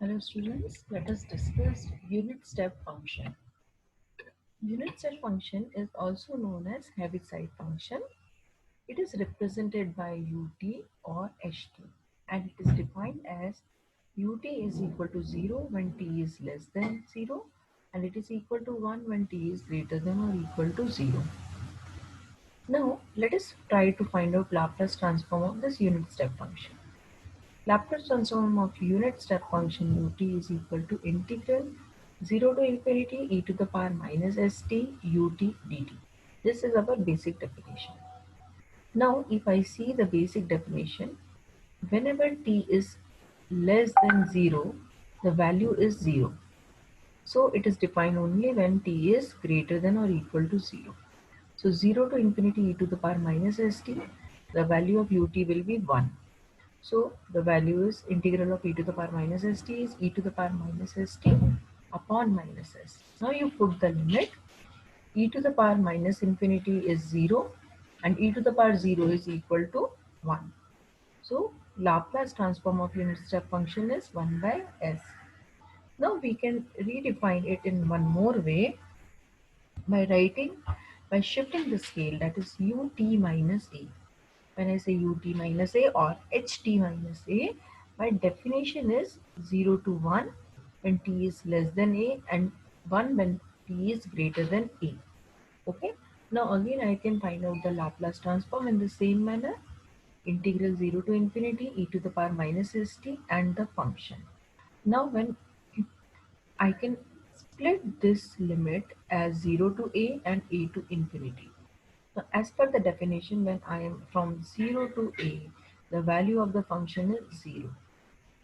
Hello students, let us discuss unit step function. Unit step function is also known as Heaviside function. It is represented by ut or ht and it is defined as ut is equal to 0 when t is less than 0 and it is equal to 1 when t is greater than or equal to 0. Now let us try to find out Laplace transform of this unit step function. Laplace transform of unit step function ut is equal to integral 0 to infinity e to the power minus st ut dt. This is our basic definition. Now if I see the basic definition, whenever t is less than 0, the value is 0. So it is defined only when t is greater than or equal to 0. So 0 to infinity e to the power minus st, the value of ut will be 1. So the value is integral of e to the power minus st is e to the power minus st upon minus s. Now you put the limit. E to the power minus infinity is 0 and e to the power 0 is equal to 1. So Laplace transform of unit step function is 1 by s. Now we can redefine it in one more way by shifting the scale, that is ut minus a. When I say ut minus a or ht minus a, my definition is 0 to 1 when t is less than a and 1 when t is greater than a. Okay. Now again I can find out the Laplace transform in the same manner. Integral 0 to infinity e to the power minus st and the function. Now when I can split this limit as 0 to a and a to infinity. So as per the definition, when I am from 0 to a, the value of the function is 0.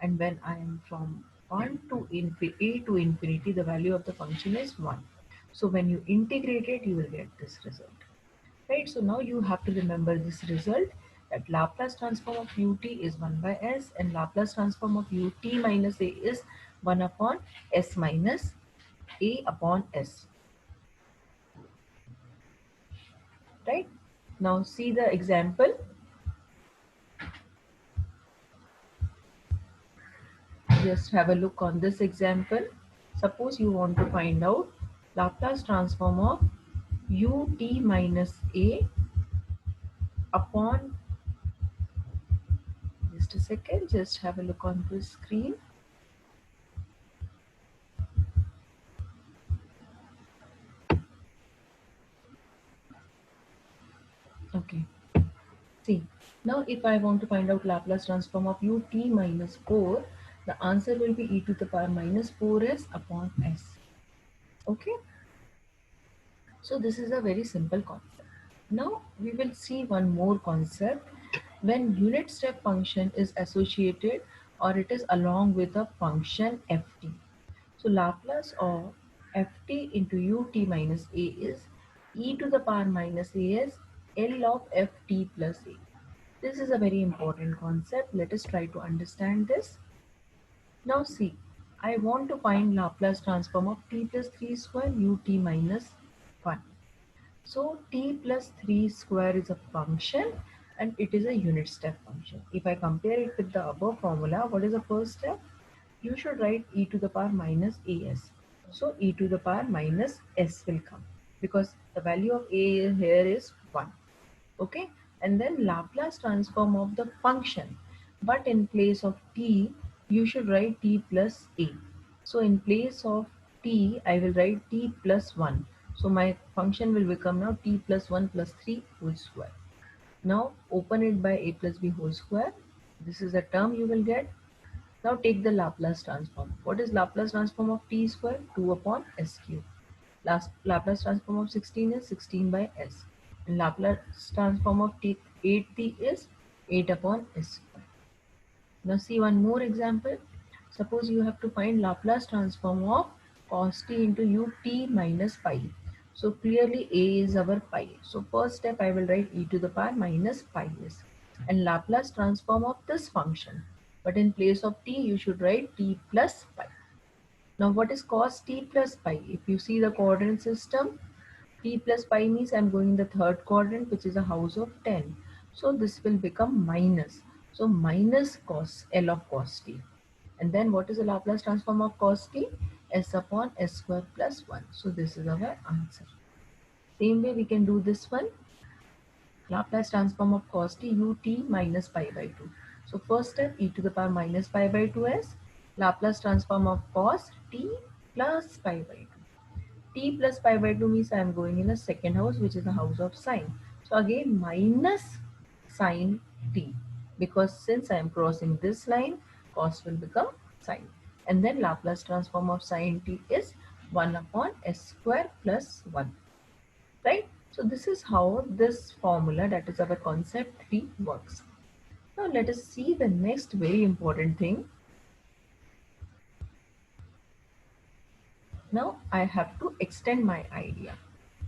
And when I am from 1 to a to infinity, the value of the function is 1. So when you integrate it, you will get this result. Right? So now you have to remember this result, that Laplace transform of ut is 1 by s and Laplace transform of ut minus a is 1 upon s minus a upon s. Right? Now see the example. Just have a look on this example. Suppose you want to find out Laplace transform of ut minus a upon, just a second, just have a look on the screen. Okay, see, now if I want to find out Laplace transform of ut minus 4, the answer will be e to the power minus 4s upon s. Okay, so this is a very simple concept. Now we will see one more concept when unit step function is associated or it is along with a function ft. So Laplace of ft into ut minus a is e to the power minus as L of ft plus a. This is a very important concept. Let us try to understand this. Now see, I want to find Laplace transform of t plus 3 square ut minus 1. So t plus 3 square is a function and it is a unit step function. If I compare it with the above formula, what is the first step? You should write e to the power minus as. So e to the power minus s will come because the value of a here is 1. Okay, and then Laplace transform of the function, but in place of t you should write t plus a. So in place of t I will write t plus 1. So my function will become now t plus 1 plus 3 whole square. Now open it by a plus b whole square. This is the term you will get. Now take the Laplace transform. What is Laplace transform of t square? 2 upon s cube. Laplace transform of 16 is 16 by s. And Laplace transform of 8t is 8 upon s square. Now see one more example. Suppose you have to find Laplace transform of cos t into ut minus pi. So clearly a is our pi. So first step I will write e to the power minus pi s. And Laplace transform of this function. But in place of t you should write t plus pi. Now what is cos t plus pi? If you see the coordinate system, t plus pi means I'm going in the third quadrant, which is a house of 10. So this will become minus. So minus cos L of cos t. And then what is the Laplace transform of cos t? S upon s square plus 1. So this is our answer. Same way we can do this one. Laplace transform of cos t ut minus pi by 2. So first step, e to the power minus pi by 2s. Laplace transform of cos t plus pi by 2. T plus pi by 2 means I am going in a second house, which is the house of sine. So again minus sine t, because since I am crossing this line, cos will become sine. And then Laplace transform of sine t is 1 upon s square plus 1. Right? So this is how this formula, that is our concept 3, works. Now let us see the next very important thing. Now I have to extend my idea.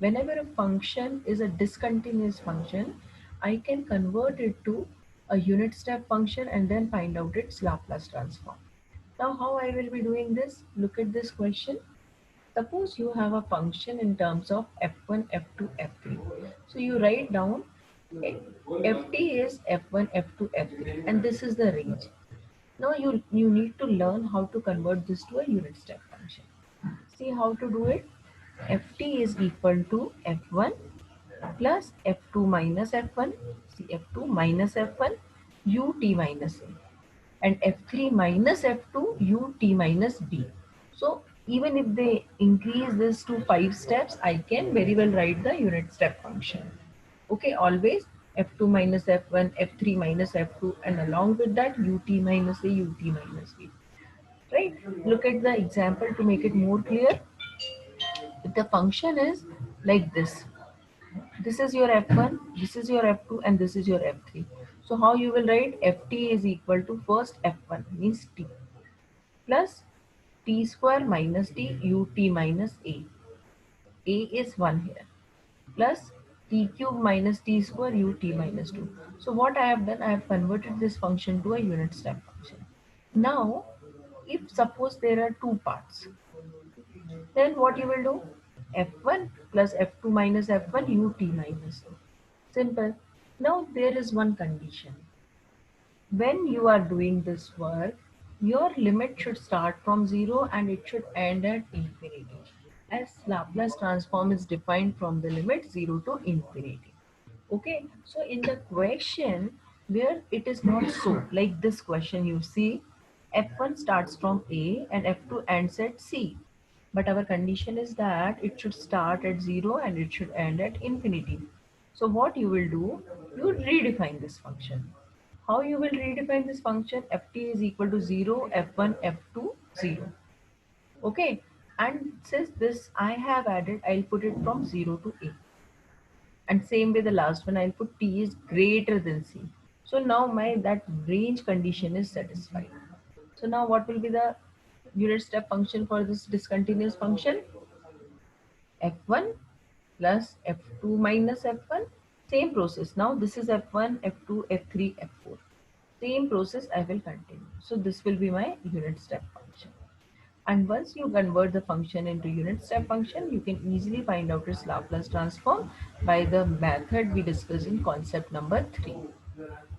Whenever a function is a discontinuous function, I can convert it to a unit step function and then find out its Laplace transform. Now how I will be doing this? Look at this question. Suppose you have a function in terms of f1, f2, f3. So you write down ft is f1, f2, f3, and this is the range. Now you need to learn how to convert this to a unit step function. See how to do it. Ft is equal to f1 plus f2 minus f1. See, f2 minus f1 ut minus a, and f3 minus f2 ut minus b. So even if they increase this to 5 steps, I can very well write the unit step function. Okay, always f2 minus f1, f3 minus f2, and along with that ut minus a, ut minus b. Right? Look at the example to make it more clear. If the function is like this is your f1, this is your f2, and this is your f3. So how you will write? Ft is equal to first f1 means t plus t square minus t ut minus a. A is 1 here, plus t cube minus t square ut minus 2. So what I have done, I have converted this function to a unit step function. Now, if suppose there are two parts, then what you will do? F1 plus F2 minus F1 ut minus. Simple. Now there is one condition. When you are doing this work, your limit should start from 0 and it should end at infinity, as Laplace transform is defined from the limit 0 to infinity. Okay, so in the question where it is not so, like this question you see, F1 starts from A and F2 ends at C. But our condition is that it should start at 0 and it should end at infinity. So what you will do, you redefine this function. How you will redefine this function? Ft is equal to 0, f1, f2, 0. Okay, and since this I have added, I'll put it from 0 to A. And same way the last one, I'll put t is greater than c. So now my that range condition is satisfied. So now what will be the unit step function for this discontinuous function? F1 plus F2 minus F1. Same process. Now this is F1, F2, F3, F4. Same process I will continue. So this will be my unit step function. And once you convert the function into unit step function, you can easily find out its Laplace transform by the method we discussed in concept number 3.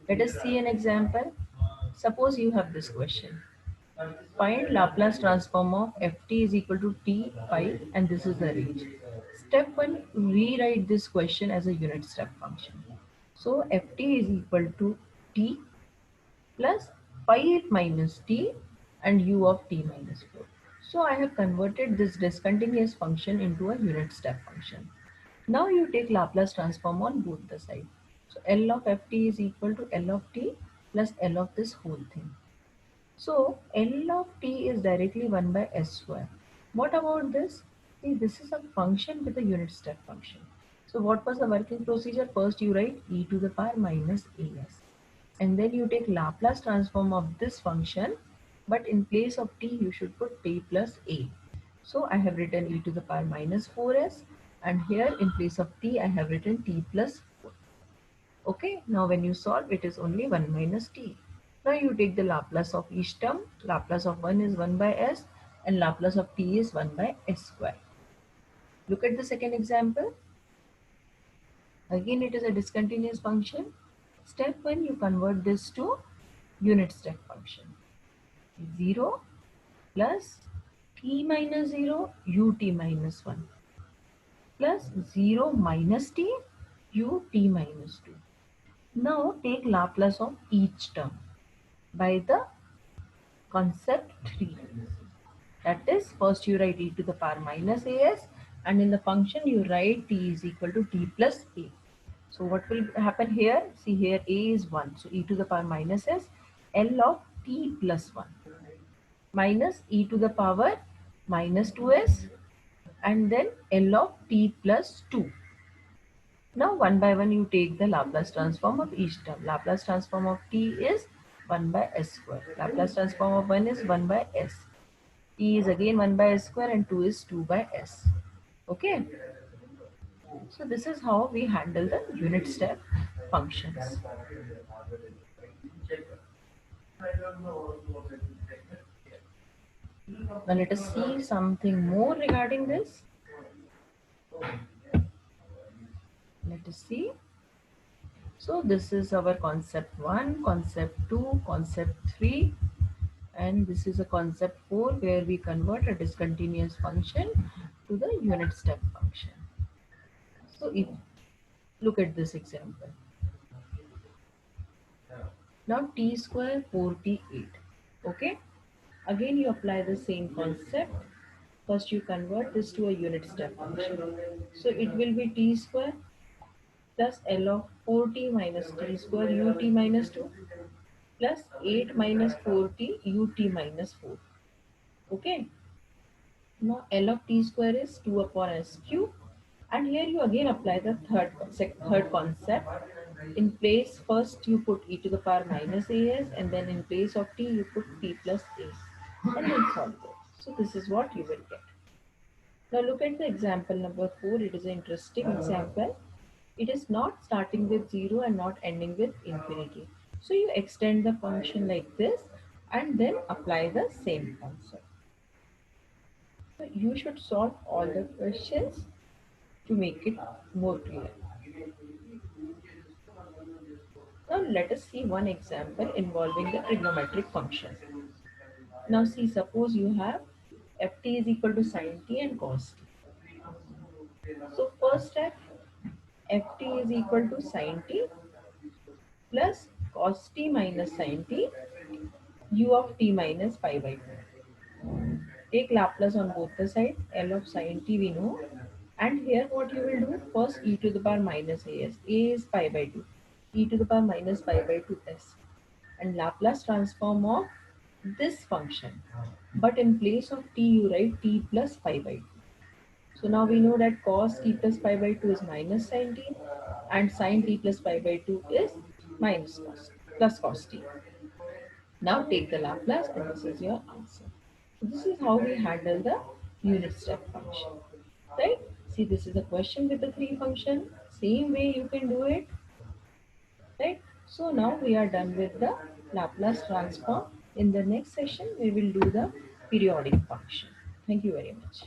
Let us see an example. Suppose you have this question. Find Laplace transform of ft is equal to t pi, and this is the range. Step 1, rewrite this question as a unit step function. So ft is equal to t plus pi minus t and u of t minus 4. So I have converted this discontinuous function into a unit step function. Now you take Laplace transform on both the sides. So L of ft is equal to L of t plus L of this whole thing. So L of t is directly 1 by s square. What about this? See, this is a function with a unit step function. So what was the working procedure? First you write e to the power minus as. And then you take Laplace transform of this function, but in place of t you should put t plus a. So I have written e to the power minus 4s, and here in place of t I have written t plus 4. Okay, now when you solve, it is only 1 minus t. Now you take the Laplace of each term. Laplace of 1 is 1 by s and Laplace of t is 1 by s square. Look at the second example. Again, it is a discontinuous function. Step 1, you convert this to unit step function. 0 plus t minus 0 ut minus 1 plus 0 minus t ut minus 2. Now take Laplace of each term by the concept 3. That is, first you write e to the power minus as, and in the function you write t is equal to t plus a. So what will happen here? See, here a is 1. So e to the power minus s L of t plus 1 minus e to the power minus 2s and then L of t plus 2. Now one by one you take the Laplace transform of each term. Laplace transform of t is 1 by s square. Laplace transform of 1 is 1 by s. T is again 1 by s square and 2 is 2 by s. Okay. So this is how we handle the unit step functions. Now let us see something more regarding this. Let us see. So this is our concept 1, concept 2, concept 3, and this is a concept 4 where we convert a discontinuous function to the unit step function. So if look at this example. Now t square 4t8. Okay. Again you apply the same concept. First you convert this to a unit step function. So it will be t square plus L of 4t minus t square ut minus 2 plus 8 minus 4t ut minus 4. Okay. Now L of t square is 2 upon s cube, and here you again apply the third concept. In place, first you put e to the power minus as, and then in place of t you put t plus a, and then solve it. So this is what you will get. Now look at the example number 4. It is an interesting example. It is not starting with 0 and not ending with infinity. So you extend the function like this and then apply the same concept. So you should solve all the questions to make it more clear. Now let us see one example involving the trigonometric function. Now see, suppose you have ft is equal to sin t and cos t. So first step, ft is equal to sin t plus cos t minus sin t u of t minus pi by 2. Take Laplace on both the sides. L of sin t we know. And here what you will do, first e to the power minus as. A is pi by 2. E to the power minus pi by 2s. And Laplace transform of this function. But in place of t you write t plus pi by 2. So now we know that cos t plus pi by 2 is minus sin t and sin t plus pi by 2 is minus cos plus cos t. Now take the Laplace and this is your answer. So this is how we handle the unit step function. Right? See, this is a question with the three function. Same way you can do it. Right? So now we are done with the Laplace transform. In the next session, we will do the periodic function. Thank you very much.